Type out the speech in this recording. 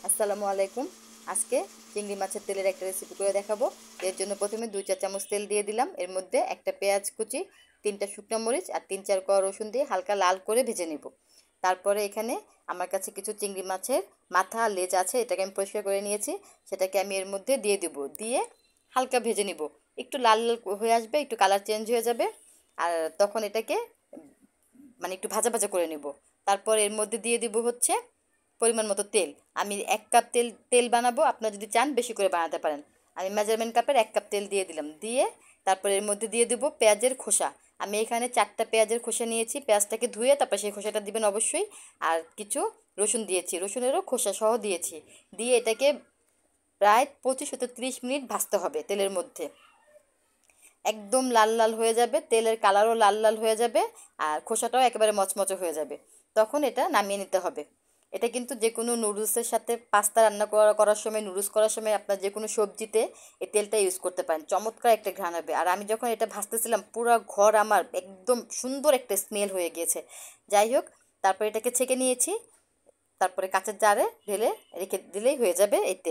আসসালামু আলাইকুম। আজকে চিংড়ি মাছের তেলের একটা রেসিপি করে দেখাবো। এর জন্য প্রথমে 2-4 চামচ তেল দিয়ে দিলাম। এর মধ্যে একটা পেঁয়াজ কুচি, 3টা শুকনো মরিচ আর 3-4 কোয়া রসুন দিয়ে হালকা লাল করে ভেজে নেব। তারপরে এখানে আমার কাছে কিছু চিংড়ি মাছের মাথা লেজ আছে, এটাকে আমি পরিষ্কার করে নিয়েছি। সেটাকে আমি এর মধ্যে দিয়ে দেব, দিয়ে হালকা ভেজে নিব। একটু লাল লাল হয়ে আসবে, একটু কালার চেঞ্জ হয়ে যাবে, আর তখন এটাকে মানে একটু ভাজা ভাজা করে নেব। তারপর এর মধ্যে দিয়ে দিব হচ্ছে পরিমাণ মতো তেল। আমি 1 কাপ তেল তেল বানাবো, আপনারা যদি চান বেশি করে বানাতে পারেন। আমি মেজারমেন্ট কাপের 1 কাপ তেল দিয়ে দিলাম, দিয়ে তারপর এর মধ্যে দিয়ে দেবো পেঁয়াজের খোসা। আমি এখানে 4টা পেঁয়াজের খোসা নিয়েছি, পেঁয়াজটাকে ধুয়ে তারপর সেই খোসাটা দিবেন অবশ্যই। আর কিছু রসুন দিয়েছি, রসুনেরও খোসা সহ দিয়েছি। দিয়ে এটাকে প্রায় 25 থেকে 30 মিনিট ভাজতে হবে তেলের মধ্যে। একদম লাল লাল হয়ে যাবে, তেলের কালারও লাল লাল হয়ে যাবে, আর খোসাটাও একেবারে মচমচে হয়ে যাবে। তখন এটা নামিয়ে নিতে হবে। এটা কিন্তু যে কোনো নুডলসের সাথে, পাস্তা রান্না করার সময়, নুডলস করার সময় আপনার যে কোনো সবজিতে এই তেলটা ইউজ করতে পারেন। চমৎকার একটা ঘ্রাণ হবে। আর আমি যখন এটা ভাজতেছিলাম পুরো ঘর আমার একদম সুন্দর একটা স্মেল হয়ে গিয়েছে। যাই হোক, তারপরে এটাকে ছেঁকে নিয়েছি, তারপরে কাঁচের জারে ঢেলে রেখে দিলেই হয়ে যাবে এই তেল।